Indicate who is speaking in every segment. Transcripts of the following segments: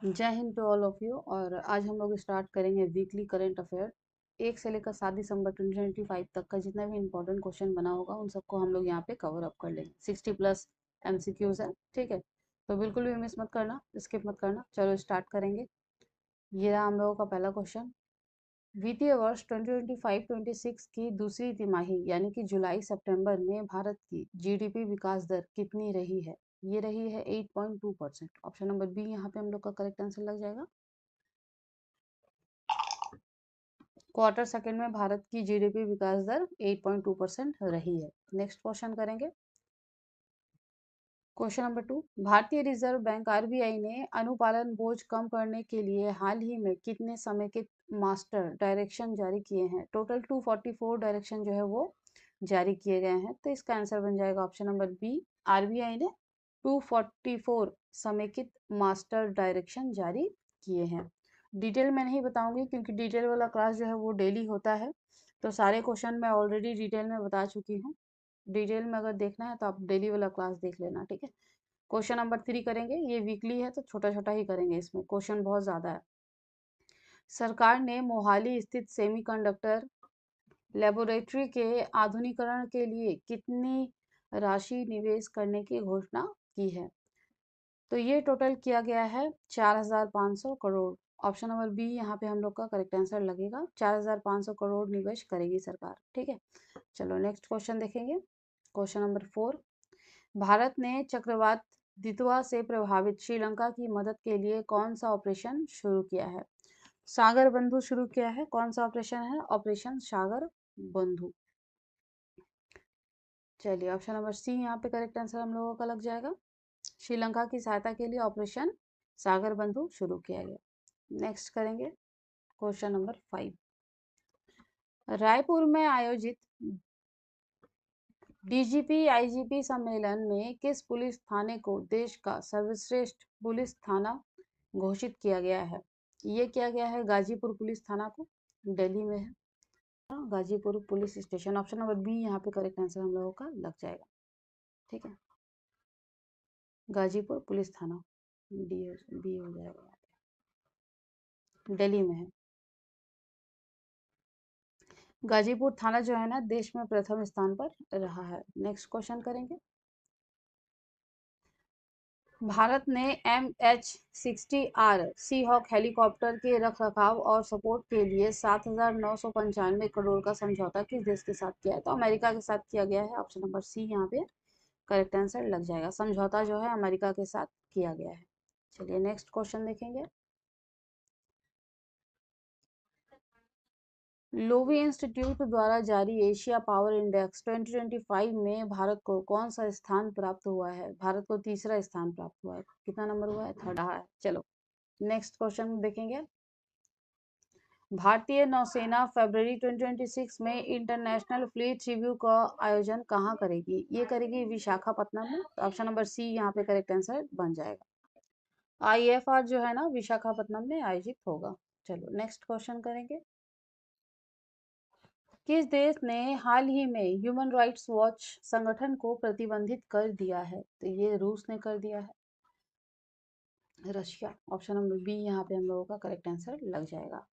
Speaker 1: जय हिंद to all of you. और आज हम लोग स्टार्ट करेंगे वीकली करंट अफेयर 1 से लेकर 7 दिसंबर 2025 तक का जितना भी इंपॉर्टेंट क्वेश्चन बना होगा उन सबको हम लोग यहाँ पे कवर अप कर लेंगे। 60+ MCQs है, ठीक है। तो बिल्कुल भी मिस मत करना, स्किप मत करना। चलो स्टार्ट करेंगे। ये रहा हम लोगों का पहला क्वेश्चन। वित्तीय वर्ष 2025-26 की दूसरी तिमाही यानी कि जुलाई सितंबर में भारत की जीडीपी विकास दर कितनी रही है? ये रही है 8.2%। ऑप्शन नंबर बी यहाँ पे हम लोग का करेक्ट आंसर लग जाएगा। क्वार्टर सेकंड में भारत की जीडीपी विकास दर 8.2% रही है। नेक्स्ट क्वेश्चन करेंगे। क्वेश्चन नंबर 2, भारतीय रिजर्व बैंक आरबीआई ने अनुपालन बोझ कम करने के लिए हाल ही में कितने समेकित मास्टर डायरेक्शन जारी किए हैं? टोटल 244 डायरेक्शन जो है वो जारी किए गए हैं। तो इसका आंसर बन जाएगा ऑप्शन नंबर बी। आरबीआई ने 244 समेकित मास्टर डायरेक्शन जारी किए हैं। डिटेल में नहीं बताऊंगी क्योंकि डिटेल वाला क्लास जो है वो डेली होता है, तो सारे क्वेश्चन मैं ऑलरेडी डिटेल में बता चुकी हूँ। डिटेल में अगर देखना है तो आप डेली वाला क्लास देख लेना, ठीक है। क्वेश्चन नंबर 3 करेंगे। ये वीकली है तो छोटा छोटा ही करेंगे, इसमें क्वेश्चन बहुत ज्यादा है। सरकार ने मोहाली स्थित सेमीकंडक्टर लेबोरेटरी के आधुनिकीकरण के लिए कितनी राशि निवेश करने की घोषणा की है? तो ये टोटल किया गया है 4,500 करोड़। ऑप्शन नंबर बी यहाँ पे हम लोग का करेक्ट आंसर लगेगा। 4,500 करोड़ निवेश करेगी सरकार, ठीक है। चलो नेक्स्ट क्वेश्चन देखेंगे। क्वेश्चन नंबर 4, भारत ने चक्रवात दितवा से प्रभावित श्रीलंका की मदद के लिए कौन सा ऑपरेशन शुरू किया है? सागर बंधु शुरू किया है। कौन सा ऑपरेशन है? ऑपरेशन सागर बंधु। चलिए ऑप्शन नंबर सी यहाँ पे करेक्ट आंसर हम लोगों का लग जाएगा। श्रीलंका की सहायता के लिए ऑपरेशन सागर बंधु शुरू किया गया। नेक्स्ट करेंगे क्वेश्चन नंबर 5, रायपुर में आयोजित डीजीपी आईजीपी सम्मेलन में किस पुलिस थाने को देश का सर्वश्रेष्ठ पुलिस थाना घोषित किया गया है? ये किया गया है गाजीपुर पुलिस थाना को, दिल्ली में है। Ghazipur police station. Option number B यहाँ पे करेक्ट आंसर हम लोगों का लग जाएगा, ठीक है। गाजीपुर पुलिस थाना बी हो जाएगा, दिल्ली में है। गाजीपुर थाना जो है ना देश में प्रथम स्थान पर रहा है। नेक्स्ट क्वेश्चन करेंगे। भारत ने MH-60R सीहॉक हेलीकॉप्टर के रखरखाव और सपोर्ट के लिए 7,995 करोड़ का समझौता किस देश के साथ किया है? तो अमेरिका के साथ किया गया है। ऑप्शन नंबर सी यहाँ पे करेक्ट आंसर लग जाएगा। समझौता जो है अमेरिका के साथ किया गया है। चलिए नेक्स्ट क्वेश्चन देखेंगे। लोवी इंस्टीट्यूट द्वारा जारी एशिया पावर इंडेक्स 2025 में भारत को कौन सा स्थान प्राप्त हुआ है? भारत को तीसरा स्थान प्राप्त हुआ है। कितना नंबर हुआ है? थर्ड है। चलो नेक्स्ट क्वेश्चन देखेंगे। भारतीय नौसेना फरवरी 2026 में इंटरनेशनल फ्लीट रिव्यू का आयोजन कहाँ करेगी? ये करेगी विशाखापत्तनम में। तो ऑप्शन नंबर सी यहाँ पे करेक्ट आंसर बन जाएगा। IFR जो है ना विशाखापत्तनम में आयोजित होगा। चलो नेक्स्ट क्वेश्चन करेंगे। किस देश ने हाल ही में ह्यूमन राइट्स वॉच संगठन को प्रतिबंधित कर दिया है? तो ये रूस ने कर दिया है, रशिया। ऑप्शन नंबर बी यहाँ पे हम लोगों का करेक्ट आंसर लग जाएगा।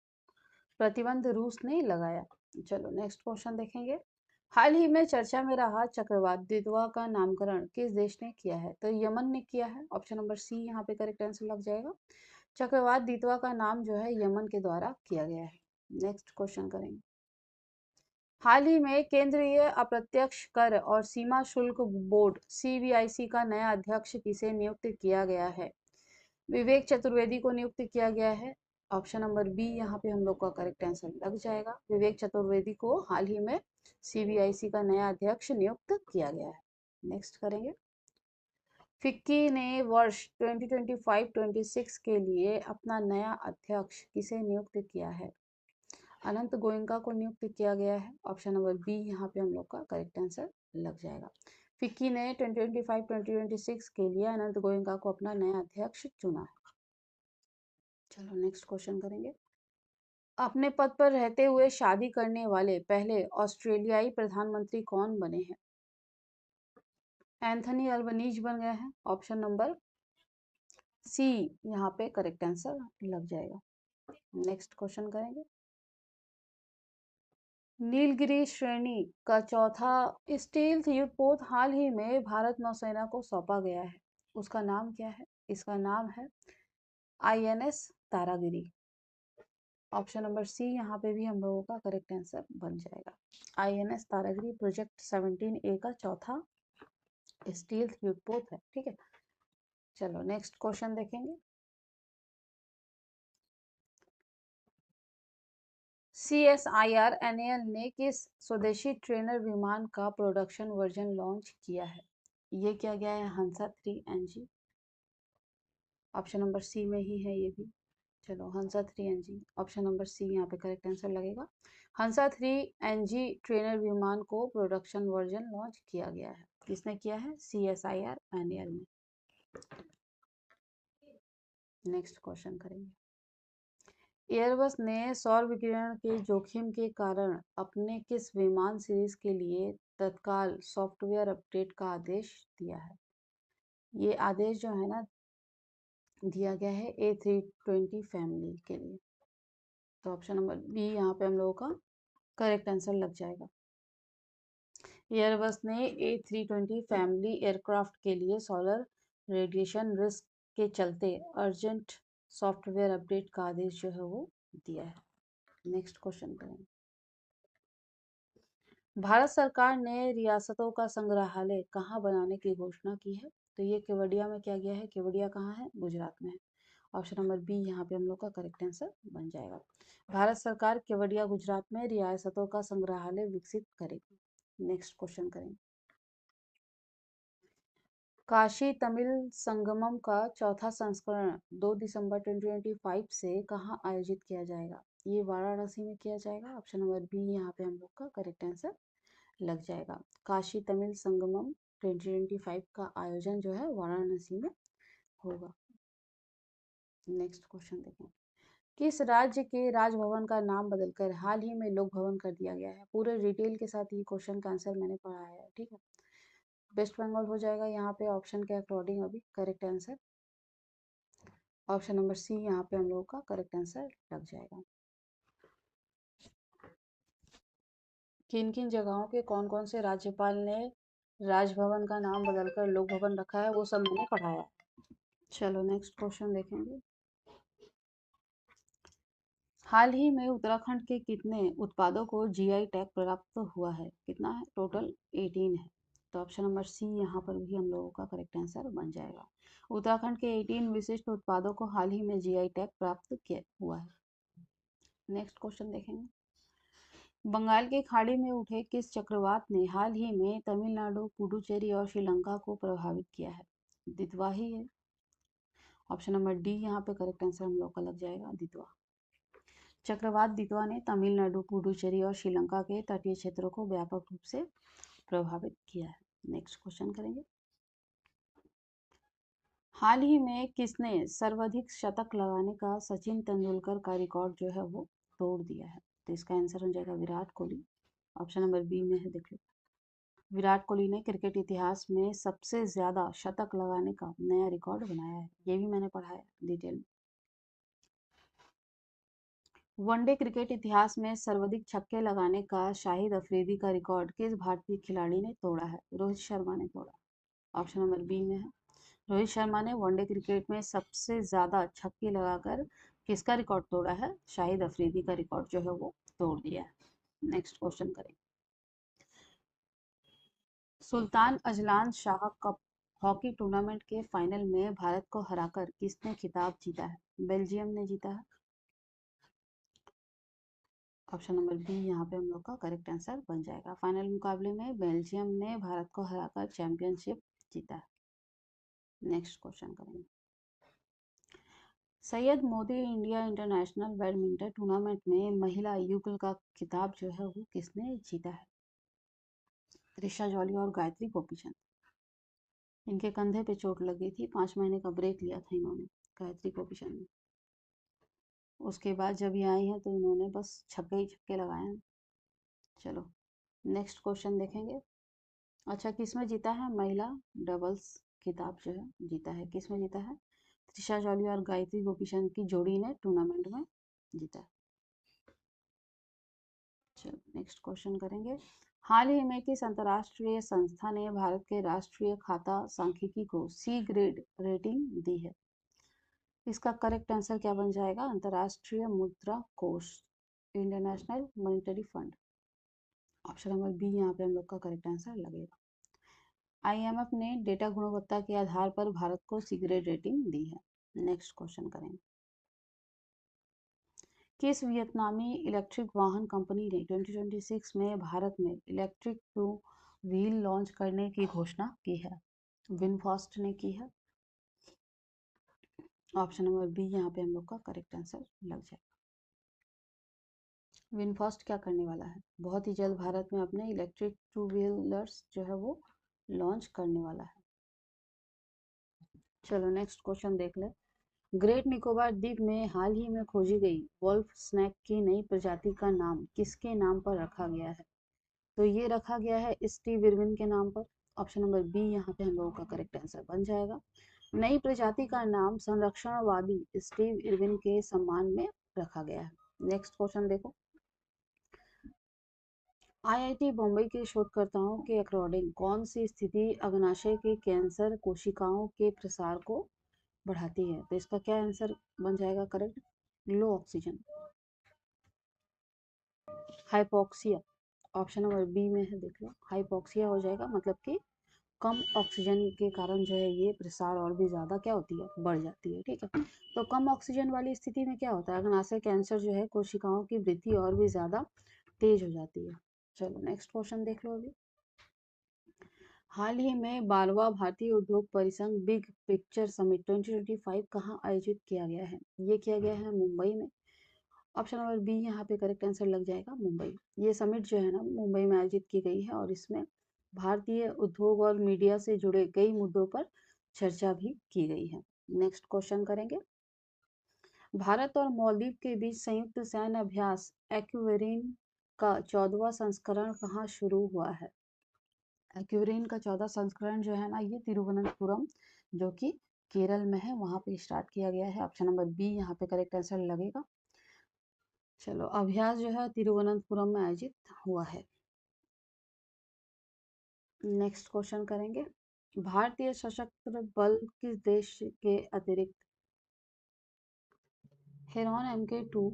Speaker 1: प्रतिबंध रूस ने लगाया। चलो नेक्स्ट क्वेश्चन देखेंगे। हाल ही में चर्चा में रहा चक्रवात दितवा का नामकरण किस देश ने किया है? तो यमन ने किया है। ऑप्शन नंबर सी यहाँ पे करेक्ट आंसर लग जाएगा। चक्रवात दितवा का नाम जो है यमन के द्वारा किया गया है। नेक्स्ट क्वेश्चन करेंगे। हाल ही में केंद्रीय अप्रत्यक्ष कर और सीमा शुल्क बोर्ड CBIC का नया अध्यक्ष किसे नियुक्त किया गया है? विवेक चतुर्वेदी को नियुक्त किया गया है। ऑप्शन नंबर बी यहाँ पे हम लोग का करेक्ट आंसर लग जाएगा। विवेक चतुर्वेदी को हाल ही में CBIC का नया अध्यक्ष नियुक्त किया गया है। नेक्स्ट करेंगे। फिक्की ने वर्ष 2025-26 के लिए अपना नया अध्यक्ष किसे नियुक्त किया है? अनंत गोयनका को नियुक्त किया गया है। ऑप्शन नंबर बी यहाँ पे हम लोग का करेक्ट आंसर लग जाएगा। फिक्की ने 2025-2026 के लिए अनंत गोयनका को अपना नया अध्यक्ष चुना है। चलो नेक्स्ट क्वेश्चन करेंगे। अपने पद पर रहते हुए शादी करने वाले पहले ऑस्ट्रेलियाई प्रधानमंत्री कौन बने हैं? एंथनी अल्बनीज बन गए हैं। ऑप्शन नंबर सी यहाँ पे करेक्ट आंसर लग जाएगा। नेक्स्ट क्वेश्चन करेंगे। नीलगिरी श्रेणी का चौथा स्टील्थ युद्धपोत हाल ही में भारत नौसेना को सौंपा गया है, उसका नाम क्या है? इसका नाम है INS Taragiri. Option number C यहाँ पे भी हम लोगों का करेक्ट आंसर बन जाएगा। INS तारागिरी प्रोजेक्ट 17A का चौथा स्टील्थ युद्धपोत है। ठीक है, चलो नेक्स्ट क्वेश्चन देखेंगे। CSIR-NAL ने किस स्वदेशी ट्रेनर विमान का प्रोडक्शन वर्जन लॉन्च किया है? ये क्या गया है? हंसा 3NG। ऑप्शन नंबर सी में ही है ये भी। चलो हंसा 3NG, ऑप्शन नंबर सी यहाँ पे करेक्ट आंसर लगेगा। हंसा 3NG ट्रेनर विमान को प्रोडक्शन वर्जन लॉन्च किया गया है। किसने किया है? CSIR-NAL ने। नेक्स्ट क्वेश्चन करेंगे। एयरबस ने सौर विकिरण के जोखिम के कारण अपने किस विमान सीरीज के लिए तत्काल सॉफ्टवेयर अपडेट का आदेश दिया है? ये आदेश जो है ना दिया गया है A320 फैमिली के लिए। तो ऑप्शन नंबर बी यहाँ पे हम लोगों का करेक्ट आंसर लग जाएगा। एयरबस ने A320 फैमिली एयरक्राफ्ट के लिए सोलर रेडिएशन रिस्क के चलते अर्जेंट सॉफ्टवेयर अपडेट का आदेश जो है वो दिया है। नेक्स्ट क्वेश्चन करेंगे। भारत सरकार ने रियासतों का संग्रहालय कहाँ बनाने की घोषणा की है? तो ये केवड़िया में किया गया है। केवड़िया कहाँ है? गुजरात में है। ऑप्शन नंबर बी यहाँ पे हम लोग का करेक्ट आंसर बन जाएगा। भारत सरकार केवड़िया गुजरात में रियासतों का संग्रहालय विकसित करेगी। नेक्स्ट क्वेश्चन करेंगे। काशी तमिल संगमम का चौथा संस्करण 2 दिसंबर 2025 से कहाँ आयोजित किया जाएगा? ये वाराणसी में किया जाएगा। ऑप्शन नंबर बी यहाँ पे हम लोग का करेक्ट आंसर लग जाएगा। काशी तमिल संगमम 2025 का आयोजन जो है वाराणसी में होगा। नेक्स्ट क्वेश्चन देखें। किस राज्य के राजभवन का नाम बदलकर हाल ही में लोक भवन कर दिया गया है? पूरे डिटेल के साथ ये क्वेश्चन का आंसर मैंने पढ़ाया है। ठीक है, वेस्ट बंगाल हो जाएगा यहाँ पे ऑप्शन के अकॉर्डिंग अभी correct answer. Option number C यहाँ पे हम लोगों का करेक्ट आंसर लग जाएगा। किन किन जगहों के कौन कौन से राज्यपाल ने राजभवन का नाम बदलकर लोक भवन रखा है वो सब मैंने पढ़ाया। चलो नेक्स्ट क्वेश्चन देखेंगे। हाल ही में उत्तराखंड के कितने उत्पादों को जीआई टैग प्राप्त हुआ है? कितना है? टोटल 18 है। तो ऑप्शन नंबर सी यहाँ पर भी हम लोगों का करेक्ट आंसर बन जाएगा। उत्तराखंड के 18 विशिष्ट उत्पादों को हाल ही में जीआई टैग प्राप्त किया हुआ है। नेक्स्ट क्वेश्चन देखेंगे। बंगाल की खाड़ी में उठे किस चक्रवात ने हाल ही में तमिलनाडु, पुडुचेरी और श्रीलंका को प्रभावित किया है? दितवा ही है। ऑप्शन नंबर डी यहाँ पे करेक्ट आंसर हम लोग का लग जाएगा, दितवा। चक्रवात दितवा ने तमिलनाडु, पुडुचेरी और श्रीलंका के तटीय क्षेत्रों को व्यापक रूप से प्रभावित किया है। नेक्स्ट क्वेश्चन करेंगे। हाल ही में किसने सर्वाधिक शतक लगाने का सचिन तेंदुलकर का रिकॉर्ड जो है वो तोड़ दिया है? तो इसका आंसर हो जाएगा Virat Kohli. Option number B में है, देख लो। विराट कोहली ने क्रिकेट इतिहास में सबसे ज्यादा शतक लगाने का नया रिकॉर्ड बनाया है। ये भी मैंने पढ़ा है डिटेल में। वनडे क्रिकेट इतिहास में सर्वाधिक छक्के लगाने का शाहिद अफरीदी का रिकॉर्ड किस भारतीय खिलाड़ी ने तोड़ा है? रोहित शर्मा ने तोड़ा। ऑप्शन नंबर बी में है। रोहित शर्मा ने वनडे क्रिकेट में सबसे ज्यादा छक्के लगाकर किसका रिकॉर्ड तोड़ा है? शाहिद अफरीदी का रिकॉर्ड जो है वो तोड़ दिया है। नेक्स्ट क्वेश्चन करें। Sultan Azlan Shah cup hockey tournament के फाइनल में भारत को हराकर किसने खिताब जीता है? बेल्जियम ने जीता है। ऑप्शन नंबर बी यहाँ पे हम लोग का करेक्ट आंसर बन जाएगा। फाइनल मुकाबले में बेल्जियम ने भारत को हराकर चैंपियनशिप जीता है। नेक्स्ट क्वेश्चन करेंगे। Syed Modi India international badminton tournament में महिला युगल का खिताब जो है वो किसने जीता है? त्रिशा जॉली और गायत्री गोपीचंद। इनके कंधे पे चोट लगी थी, 5 महीने का ब्रेक लिया था इन्होंने, गायत्री गोपीचंद ने। उसके बाद जब ये आई हैं तो इन्होंने बस छक्के ही छक्के लगाए हैं। चलो नेक्स्ट क्वेश्चन देखेंगे। अच्छा, किसमें जीता है महिला डबल्स खिताब जो है जीता है? किसमें जीता है? त्रिशा जॉली और गायत्री गोपीचंद की जोड़ी ने टूर्नामेंट में जीता। चलो नेक्स्ट क्वेश्चन करेंगे। हाल ही में किस अंतर्राष्ट्रीय संस्था ने भारत के राष्ट्रीय खाता सांख्यिकी को सी ग्रेड रेटिंग दी है? इसका करेक्ट आंसर क्या बन जाएगा? अंतर्राष्ट्रीय मुद्रा कोष, international monetary fund. Option number B यहाँ पे हम लोग का करेक्ट आंसर लगेगा। आईएमएफ ने डेटा गुणवत्ता के आधार पर भारत को सी ग्रेड रेटिंग दी है। नेक्स्ट क्वेश्चन करेंगे। किस वियतनामी इलेक्ट्रिक वाहन कंपनी ने 2026 में भारत में इलेक्ट्रिक टू व्हील लॉन्च करने की घोषणा की है? विनफास्ट ने की है। ऑप्शन नंबर बी यहाँ पे हम लोग का करेक्ट आंसर लग जाएगा। विनफास्ट क्या करने वाला है? बहुत ही जल्द भारत में अपने इलेक्ट्रिक टू व्हीलर्स जो है वो लॉन्च करने वाला है। चलो नेक्स्ट क्वेश्चन देख ले। ग्रेट निकोबार द्वीप में हाल ही में खोजी गई वोल्फ स्नैक की नई प्रजाति का नाम किसके नाम पर रखा गया है? तो ये रखा गया है स्टीव इरविन के नाम पर। ऑप्शन नंबर बी यहाँ पे हम लोगों का करेक्ट आंसर बन जाएगा। नई प्रजाति का नाम संरक्षणवादी स्टीव इरविन के सम्मान में रखा गया है। नेक्स्ट क्वेश्चन देखो। आईआईटी बम्बई के शोधकर्ताओं के अकॉर्डिंग कौन सी स्थिति अग्नाशय के कैंसर कोशिकाओं के प्रसार को बढ़ाती है? तो इसका क्या आंसर बन जाएगा correct? Low oxygen, hypoxia. Option number B में है, देख लो हाइपोक्सिया हो जाएगा, मतलब कि कम ऑक्सीजन के कारण जो है ये प्रसार और भी ज़्यादा क्या होती है, बढ़ जाती है। ठीक है, तो कम ऑक्सीजन वाली स्थिति में क्या होता है, अग्नाशय कैंसर जो है कोशिकाओं की वृद्धि और भी ज़्यादा तेज हो जाती है। चलो नेक्स्ट क्वेश्चन देख लो। अभी हाल ही में 12वां भारतीय उद्योग परिसंघ बिग पिक्चर समिट 2025 कहाँ आयोजित किया गया है? ये किया गया है मुंबई में। ऑप्शन नंबर बी यहाँ पे करेक्ट आंसर लग जाएगा, मुंबई। ये समिट जो है ना मुंबई में आयोजित की गई है और इसमें भारतीय उद्योग और मीडिया से जुड़े कई मुद्दों पर चर्चा भी की गई है। नेक्स्ट क्वेश्चन करेंगे। भारत और मालदीव के बीच संयुक्त सैन्य अभ्यास एक्वेरिन का 14वां संस्करण कहाँ शुरू हुआ है? एक्वेरिन का 14 संस्करण जो है ना ये तिरुवनंतपुरम जो कि केरल में है वहां पे स्टार्ट किया गया है। ऑप्शन नंबर बी यहाँ पे करेक्ट आंसर लगेगा। चलो अभ्यास जो है तिरुवनंतपुरम में आयोजित हुआ है। नेक्स्ट क्वेश्चन करेंगे। भारतीय सशस्त्र बल किस देश के अतिरिक्त हेरॉन MK2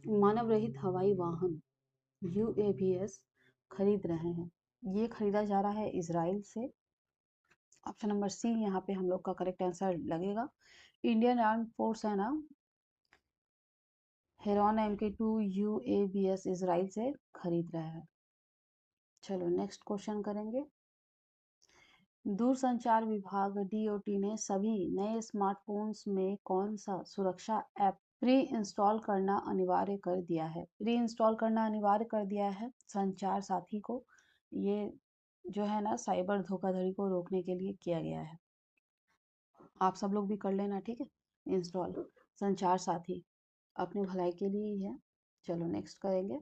Speaker 1: मानव रहित हवाई वाहन UAVs खरीद रहे हैं? ये खरीदा जा रहा है इजराइल से। ऑप्शन नंबर सी यहाँ पे हम लोग का करेक्ट आंसर लगेगा। इंडियन आर्म फोर्स है ना हेरॉन MK2 UAVs इजराइल से खरीद रहा है। चलो नेक्स्ट क्वेश्चन करेंगे। दूरसंचार विभाग DOT ने सभी नए स्मार्टफोन्स में कौन सा सुरक्षा ऐप प्री इंस्टॉल करना अनिवार्य कर दिया है? प्री इंस्टॉल करना अनिवार्य कर दिया है संचार साथी को। ये जो है ना साइबर धोखाधड़ी को रोकने के लिए किया गया है। आप सब लोग भी कर लेना, ठीक है, इंस्टॉल संचार साथी, अपने भलाई के लिए ही है। चलो नेक्स्ट करेंगे।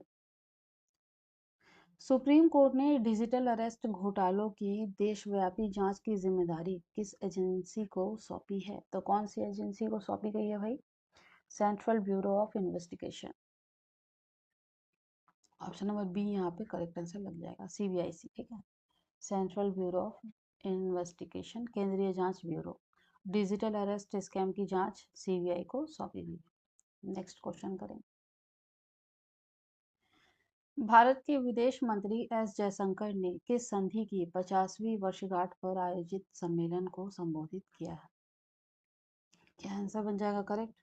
Speaker 1: सुप्रीम कोर्ट ने डिजिटल अरेस्ट घोटालों की देशव्यापी जांच की जिम्मेदारी किस एजेंसी को सौंपी है? तो कौन सी एजेंसी को सौंपी गई है भाई? Central bureau of investigation. Option number B यहाँ पे करेक्ट आंसर लग जाएगा, CBIC। ठीक है, सेंट्रल ब्यूरो ऑफ इन्वेस्टिगेशन, केंद्रीय जांच ब्यूरो। डिजिटल अरेस्ट स्कैम की जांच CBI को सौंपी गई। नेक्स्ट क्वेश्चन करें। भारत के विदेश मंत्री एस जयशंकर ने किस संधि की 50वीं वर्षगांठ पर आयोजित सम्मेलन को संबोधित किया है? क्या आंसर बन जाएगा correct?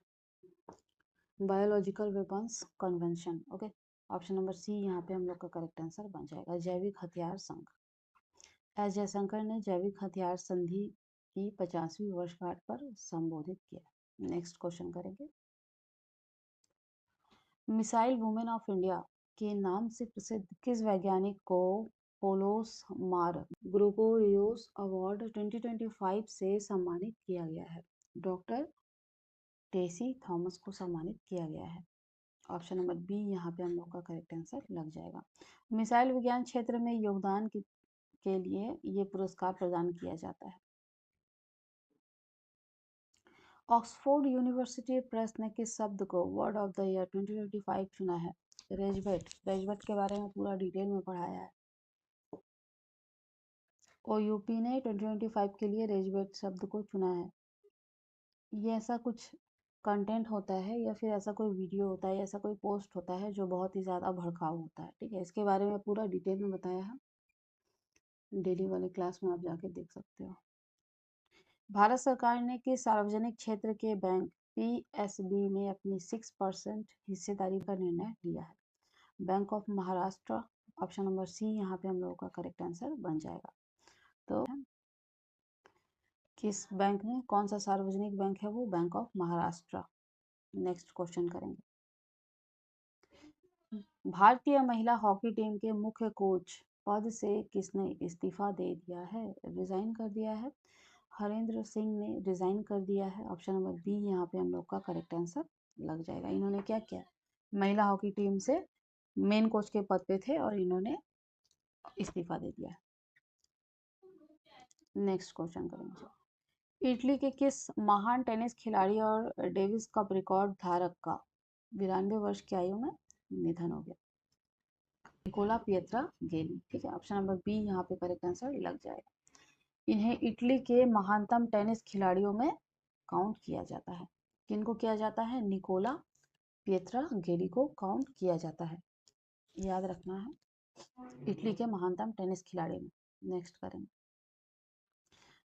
Speaker 1: Biological weapons convention. Okay, option number C यहाँ पे हम लोग का करेक्ट आंसर बन जाएगा, जैविक हथियार संघ। एस जयशंकर ने जैविक हथियार संधि की 50वीं वर्षगांठ पर संबोधित किया। नेक्स्ट क्वेश्चन करेंगे। मिसाइल वुमेन ऑफ इंडिया के नाम से प्रसिद्ध किस वैज्ञानिक को पोलोस मार ग्रेगोरियोस अवार्ड 2025 से सम्मानित किया गया है? डॉक्टर टेसी थॉमस को सम्मानित किया गया है। ऑप्शन नंबर बी यहाँ पे हम लोग का करेक्ट आंसर लग जाएगा। मिसाइल विज्ञान क्षेत्र में योगदान के लिए ये पुरस्कार प्रदान किया जाता है। ऑक्सफोर्ड यूनिवर्सिटी प्रेस ने किस शब्द को वर्ड ऑफ द ईयर 2025 चुना है? रेजबेट। रेजबेट के बारे में पूरा डिटेल में पढ़ाया है। ओयूपी ने 2025 के लिए रेजबेट शब्द को चुना है। ये ऐसा कुछ कंटेंट होता है या फिर ऐसा कोई वीडियो होता है या ऐसा कोई पोस्ट होता है जो बहुत ही ज़्यादा भड़काऊ होता है, ठीक है। इसके बारे में पूरा डिटेल में बताया है, डेली वाले क्लास में आप जाके देख सकते हो। भारत सरकार ने किस सार्वजनिक क्षेत्र के बैंक पीएसबी में अपनी 6% हिस्सेदारी का निर्णय लिया है? Bank of Maharashtra. Option number C यहाँ पे हम लोगों का करेक्ट आंसर बन जाएगा। तो किस बैंक ने, कौन सा सार्वजनिक बैंक है वो? Bank of Maharashtra. Next question करेंगे। भारतीय महिला हॉकी टीम के मुख्य कोच पद से किसने इस्तीफा दे दिया है? रिजाइन कर दिया है। हरेंद्र सिंह ने रिजाइन कर दिया है। ऑप्शन नंबर बी यहाँ पे हम लोग का करेक्ट आंसर लग जाएगा। इन्होंने क्या किया? महिला हॉकी टीम से मेन कोच के पद पे थे और इन्होंने इस्तीफा दे दिया। नेक्स्ट क्वेश्चन करेंगे। इटली के किस महान टेनिस खिलाड़ी और डेविस कप रिकॉर्ड धारक का 92 वर्ष की आयु में निधन हो गया? निकोला पिएत्रा गेली, ठीक है। ऑप्शन नंबर बी यहाँ पे करेक्ट आंसर लग जाएगा। इन्हें इटली के महानतम टेनिस खिलाड़ियों में काउंट किया जाता है। किनको किया जाता है? निकोला पिएत्रा गेली को काउंट किया जाता है, याद रखना है, इटली के महानतम टेनिस खिलाड़ी में। नेक्स्ट करेंगे।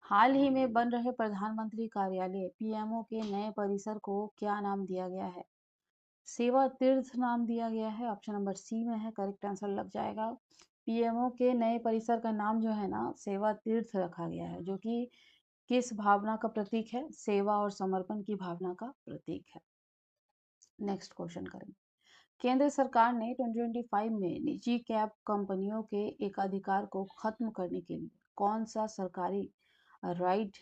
Speaker 1: हाल ही में बन रहे प्रधानमंत्री कार्यालय पीएमओ के नए परिसर को क्या नाम दिया गया है? सेवा तीर्थ नाम दिया गया है। ऑप्शन नंबर सी में है, करेक्ट आंसर लग जाएगा। पीएमओ के नए परिसर का नाम जो है ना, सेवा तीर्थ रखा गया है, जो कि किस भावना का प्रतीक है? सेवा और समर्पण की भावना का प्रतीक है। नेक्स्ट क्वेश्चन करेंगे। केंद्र सरकार ने 2025 में निजी कैब कंपनियों के एकाधिकार को खत्म करने के लिए कौन सा सरकारी राइड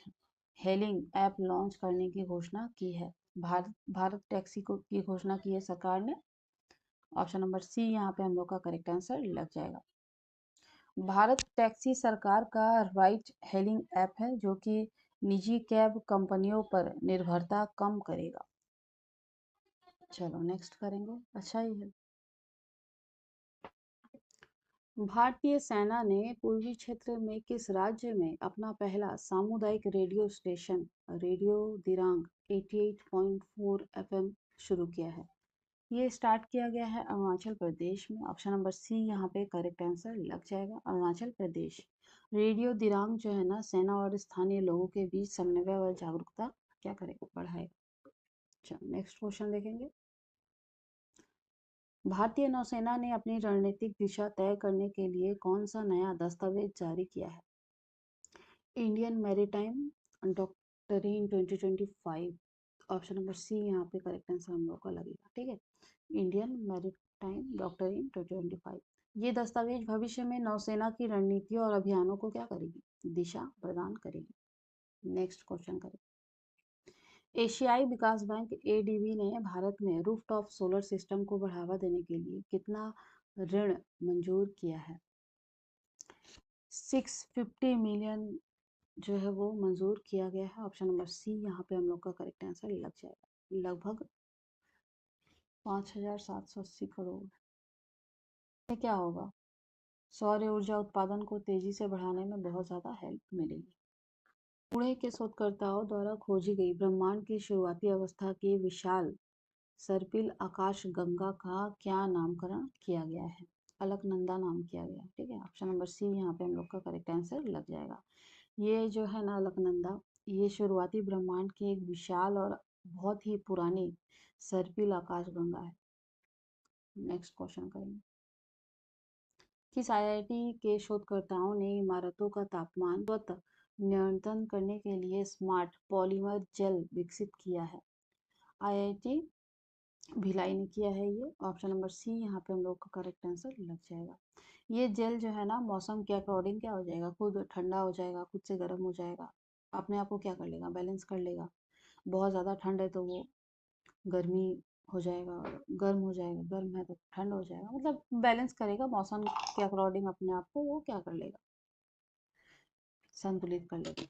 Speaker 1: हेलिंग ऐप लॉन्च करने की घोषणा की है? भारत टैक्सी को की घोषणा की है सरकार ने। ऑप्शन नंबर सी यहाँ पे हम लोग का करेक्ट आंसर लग जाएगा। भारत टैक्सी सरकार का राइड हेलिंग ऐप है जो कि निजी कैब कंपनियों पर निर्भरता कम करेगा। चलो नेक्स्ट करेंगे। अच्छा ही है। भारतीय सेना ने पूर्वी क्षेत्र में किस राज्य में अपना पहला सामुदायिक radio station radio Dirang 88.4 FM शुरू किया है? ये स्टार्ट किया गया है अरुणाचल प्रदेश में। ऑप्शन नंबर सी यहाँ पे करेक्ट आंसर लग जाएगा, अरुणाचल प्रदेश। रेडियो दिरांग जो है ना, सेना और स्थानीय लोगों के बीच समन्वय और जागरूकता क्या करेगा? बढ़ाएगा। चलो नेक्स्ट क्वेश्चन देखेंगे। भारतीय नौसेना ने अपनी रणनीतिक दिशा तय करने के लिए कौन सा नया दस्तावेज जारी किया है? Indian maritime doctrine 2025। Option number C यहाँ पे करेक्ट आंसर हम लोग का लगेगा, ठीक है। Indian maritime doctrine 2025। ये दस्तावेज भविष्य में नौसेना की रणनीतियों और अभियानों को क्या करेगी? दिशा प्रदान करेगी। नेक्स्ट क्वेश्चन करें। एशियाई विकास बैंक एडीबी ने भारत में रूफटॉप सोलर सिस्टम को बढ़ावा देने के लिए कितना ऋण मंजूर किया है? 650 मिलियन जो है वो मंजूर किया गया है। ऑप्शन नंबर सी यहाँ पे हम लोग का करेक्ट आंसर लग जाएगा, लगभग 5,780 करोड़। ये क्या होगा? सौर ऊर्जा उत्पादन को तेजी से बढ़ाने में बहुत ज़्यादा हेल्प मिलेगी। पुणे के शोधकर्ताओं द्वारा खोजी गई ब्रह्मांड की शुरुआती अवस्था के विशाल सर्पिल आकाश गंगा का क्या नामकरण किया गया है? अलकनंदा नाम किया गया, ठीक है। ऑप्शन नंबर सी यहाँ पे हम लोग का करेक्ट आंसर लग जाएगा। ये जो है ना अलकनंदा, ये शुरुआती ब्रह्मांड की एक विशाल और बहुत ही पुरानी सर्पिल आकाश गंगा है। नेक्स्ट क्वेश्चन करेंगे। किस आईआईटी के शोधकर्ताओं ने इमारतों का तापमान स्वतः नियंत्रण करने के लिए स्मार्ट पॉलीमर जेल विकसित किया है? आईआईटी भिलाई ने किया है ये। ऑप्शन नंबर सी यहाँ पे हम लोग का करेक्ट आंसर लग जाएगा। ये जेल जो है ना, मौसम के अकॉर्डिंग क्या हो जाएगा? खुद ठंडा हो जाएगा, खुद से गर्म हो जाएगा, अपने आप को क्या कर लेगा? बैलेंस कर लेगा। बहुत ज़्यादा ठंड है तो वो गर्मी हो जाएगा, और गर्म हो जाएगा, गर्म है तो ठंड हो जाएगा, मतलब बैलेंस करेगा मौसम के अकॉर्डिंग, अपने आप को वो क्या कर लेगा? संतुलित कर लेगा।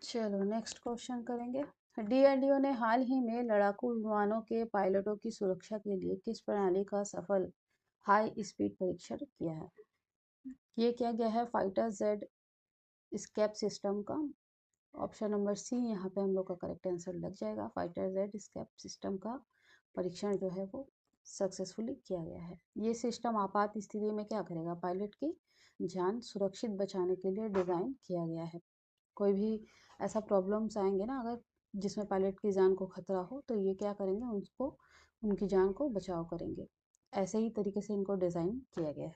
Speaker 1: चलो नेक्स्ट क्वेश्चन करेंगे। डीआरडीओ ने हाल ही में लड़ाकू विमानों के पायलटों की सुरक्षा के लिए किस प्रणाली का सफल हाई स्पीड परीक्षण किया है? ये किया गया है फाइटर जेट स्केप सिस्टम का। ऑप्शन नंबर सी यहाँ पे हम लोग का करेक्ट आंसर लग जाएगा। फाइटर जेट स्केप सिस्टम का परीक्षण जो है वो सक्सेसफुली किया गया है। ये सिस्टम आपात स्थिति में क्या करेगा? पायलट की जान सुरक्षित बचाने के लिए डिज़ाइन किया गया है। कोई भी ऐसा प्रॉब्लम्स आएंगे ना अगर जिसमें पायलट की जान को खतरा हो, तो ये क्या करेंगे? उसको उनकी जान को बचाव करेंगे। ऐसे ही तरीके से इनको डिज़ाइन किया गया है।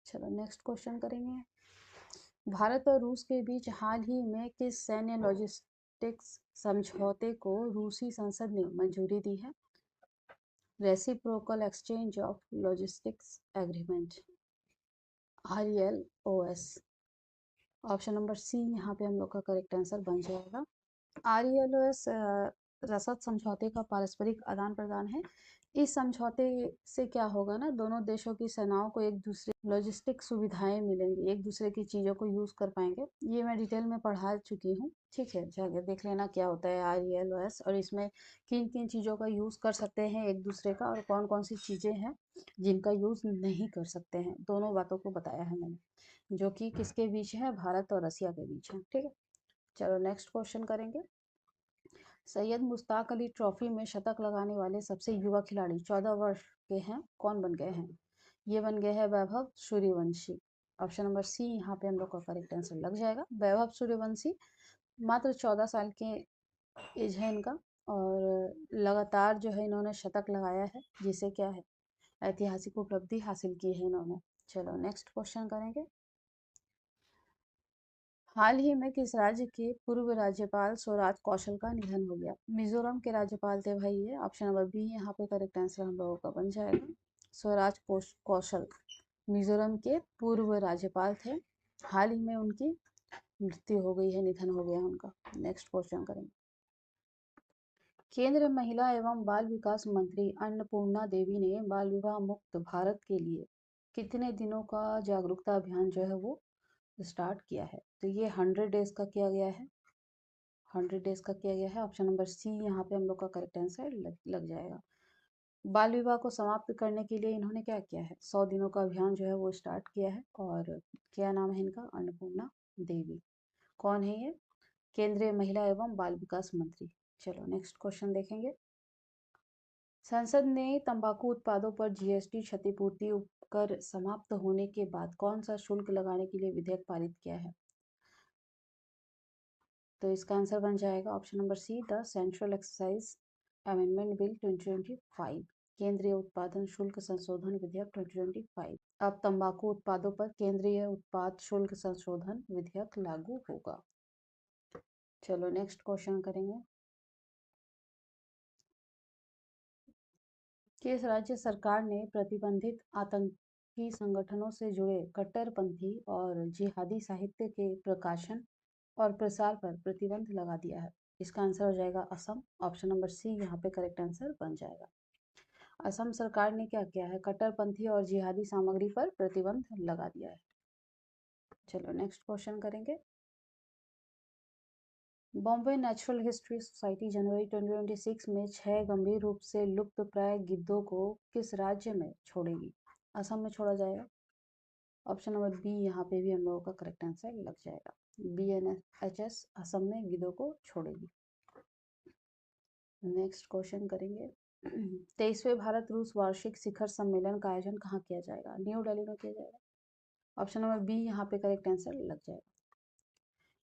Speaker 1: चलो नेक्स्ट क्वेश्चन करेंगे। भारत और रूस के बीच हाल ही में किस सैन्य लॉजिस्टिक्स समझौते को रूसी संसद ने मंजूरी दी है? Reciprocal exchange of logistics agreement, RELOS। Option number C यहाँ पे हम लोग का करेक्ट आंसर बन जाएगा। RELOS रसद समझौते का पारस्परिक आदान प्रदान है। इस समझौते से क्या होगा ना, दोनों देशों की सेनाओं को एक दूसरे लॉजिस्टिक सुविधाएं मिलेंगी, एक दूसरे की चीज़ों को यूज़ कर पाएंगे। ये मैं डिटेल में पढ़ा चुकी हूँ, ठीक है, जाके देख लेना क्या होता है RELOS और इसमें किन किन चीज़ों का यूज़ कर सकते हैं एक दूसरे का, और कौन कौन सी चीज़ें हैं जिनका यूज़ नहीं कर सकते हैं। दोनों बातों को बताया है मैंने, जो कि किसके बीच है? भारत और रसिया के बीच है, ठीक है। चलो नेक्स्ट क्वेश्चन करेंगे। सैयद मुश्ताक अली ट्रॉफी में शतक लगाने वाले सबसे युवा खिलाड़ी 14 वर्ष के हैं, कौन बन गए हैं? ये बन गए हैं Vaibhav Suryavanshi. Option number C यहाँ पे हम लोग का करेक्ट आंसर लग जाएगा। वैभव सूर्यवंशी मात्र 14 साल के एज है इनका, और लगातार जो है इन्होंने शतक लगाया है, जिसे क्या है? ऐतिहासिक उपलब्धि हासिल की है इन्होंने। चलो नेक्स्ट क्वेश्चन करेंगे। हाल ही में किस राज्य के पूर्व राज्यपाल स्वराज कौशल का निधन हो गया? मिजोरम के राज्यपाल थे भाई ये। ऑप्शन नंबर बी यहाँ पे करेक्ट आंसर हम लोगों का बन जाएगा। स्वराज कौशल मिजोरम के पूर्व राज्यपाल थे। हाल ही में उनकी मृत्यु हो गई है, निधन हो गया उनका। नेक्स्ट क्वेश्चन करेंगे। केंद्रीय महिला एवं बाल विकास मंत्री अन्नपूर्णा देवी ने बाल विवाह मुक्त भारत के लिए कितने दिनों का जागरूकता अभियान जो है वो स्टार्ट किया है? तो ये 100 डेज का किया गया है। 100 डेज का किया गया है। ऑप्शन नंबर सी यहाँ पे हम लोग का करेक्ट आंसर लग जाएगा। बाल विवाह को समाप्त करने के लिए इन्होंने क्या किया है? 100 दिनों का अभियान जो है वो स्टार्ट किया है। और क्या नाम है इनका? अन्नपूर्णा देवी। कौन है ये? केंद्रीय महिला एवं बाल विकास मंत्री। चलो नेक्स्ट क्वेश्चन देखेंगे। संसद ने तंबाकू उत्पादों पर जीएसटी क्षतिपूर्ति कर समाप्त होने के बाद कौन सा शुल्क लगाने के लिए विधेयक पारित किया है? तो इसका आंसर बन जाएगा option number C, the central excise amendment bill 2025, केंद्रीय उत्पादन शुल्क संशोधन विधेयक 2025। अब तंबाकू उत्पादों पर केंद्रीय उत्पाद शुल्क संशोधन विधेयक लागू होगा। चलो नेक्स्ट क्वेश्चन करेंगे। किस राज्य सरकार ने प्रतिबंधित आतंकी संगठनों से जुड़े कट्टरपंथी और जिहादी साहित्य के प्रकाशन और प्रसार पर प्रतिबंध लगा दिया है? इसका आंसर हो जाएगा असम। ऑप्शन नंबर सी यहाँ पे करेक्ट आंसर बन जाएगा। असम सरकार ने क्या किया है? कट्टरपंथी और जिहादी सामग्री पर प्रतिबंध लगा दिया है। चलो नेक्स्ट क्वेश्चन करेंगे। बॉम्बे नेचुरल हिस्ट्री सोसाइटी जनवरी 2026 में 6 गंभीर रूप से लुप्तप्राय गिद्धों को किस राज्य में छोड़ेगी? असम में छोड़ा जाएगा। ऑप्शन नंबर बी यहाँ पे भी हम लोगों का करेक्ट आंसर लग जाएगा। BNHS असम में गिद्धों को छोड़ेगी। नेक्स्ट क्वेश्चन करेंगे। 23वें भारत रूस वार्षिक शिखर सम्मेलन का आयोजन कहाँ किया जाएगा? न्यू दिल्ली में किया जाएगा। ऑप्शन नंबर बी यहाँ पे करेक्ट आंसर लग जाएगा।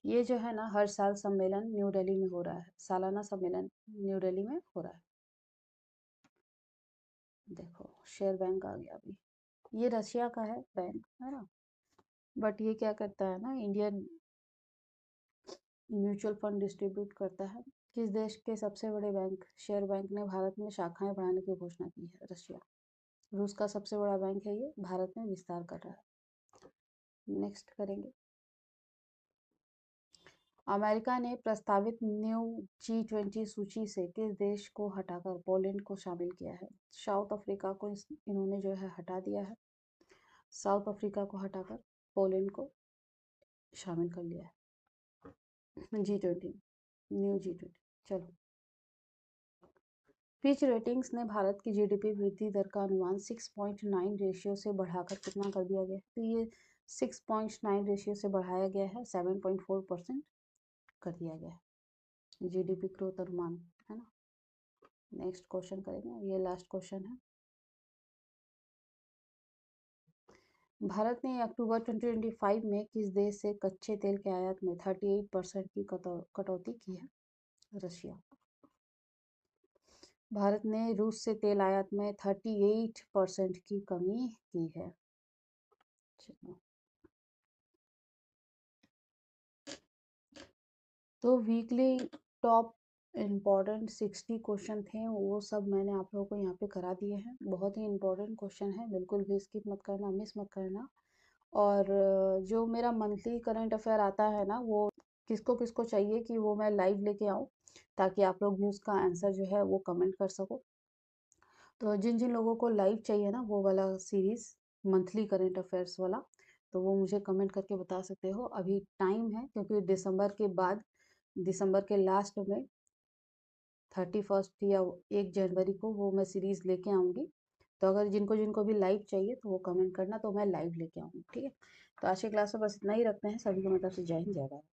Speaker 1: ये जो है ना, हर साल सम्मेलन न्यू दिल्ली में हो रहा है, सालाना सम्मेलन न्यू दिल्ली में हो रहा है। देखो शेयर बैंक आ गया अभी। ये रशिया का है बैंक, है ना, बट ये क्या करता है ना, इंडियन म्यूचुअल फंड डिस्ट्रीब्यूट करता है। किस देश के सबसे बड़े बैंक शेयर बैंक ने भारत में शाखाएं बढ़ाने की घोषणा की है? रशिया। रूस का सबसे बड़ा बैंक है ये, भारत में विस्तार कर रहा है। नेक्स्ट करेंगे। अमेरिका ने प्रस्तावित न्यू G20 सूची से किस देश को हटाकर पोलैंड को शामिल किया है? साउथ अफ्रीका को इन्होंने जो है हटा दिया है। साउथ अफ्रीका को हटाकर पोलैंड को शामिल कर लिया है G20, न्यू G20। चलो, फिच रेटिंग्स ने भारत की जीडीपी वृद्धि दर का अनुमान 6.9 रेशियो से बढ़ाकर कितना कर दिया गया है? तो ये 6.9 रेशियो से बढ़ाया गया है, 7.4% कर दिया गया है जीडीपी ग्रोथ अनुमान, है ना। नेक्स्ट क्वेश्चन करेंगे, ये लास्ट क्वेश्चन है। भारत ने अक्टूबर 2025 में किस देश से कच्चे तेल के आयात में 38% की कटौती की है? रशिया। भारत ने रूस से तेल आयात में 38% की कमी की है। चलो, तो वीकली टॉप इम्पॉर्टेंट 60 क्वेश्चन थे, वो सब मैंने आप लोगों को यहाँ पे करा दिए हैं। बहुत ही इम्पोर्टेंट क्वेश्चन है, बिल्कुल भी स्किप मत करना, मिस मत करना। और जो मेरा मंथली करंट अफेयर आता है ना, वो किसको किसको चाहिए कि वो मैं लाइव लेके आऊँ, ताकि आप लोग भी उसका आंसर जो है वो कमेंट कर सको। तो जिन जिन लोगों को लाइव चाहिए ना वो वाला सीरीज़, मंथली करंट अफेयर्स वाला, तो वो मुझे कमेंट करके बता सकते हो। अभी टाइम है, क्योंकि दिसंबर के बाद, दिसंबर के लास्ट में 31 या 1 जनवरी को वो मैं सीरीज़ लेके आऊँगी। तो अगर जिनको जिनको भी लाइव चाहिए तो वो कमेंट करना, तो मैं लाइव लेके आऊँगी, ठीक है। तो आज की क्लास में बस इतना ही रखते हैं। सभी को मेरी तरफ से जय हिंद, जय भारत।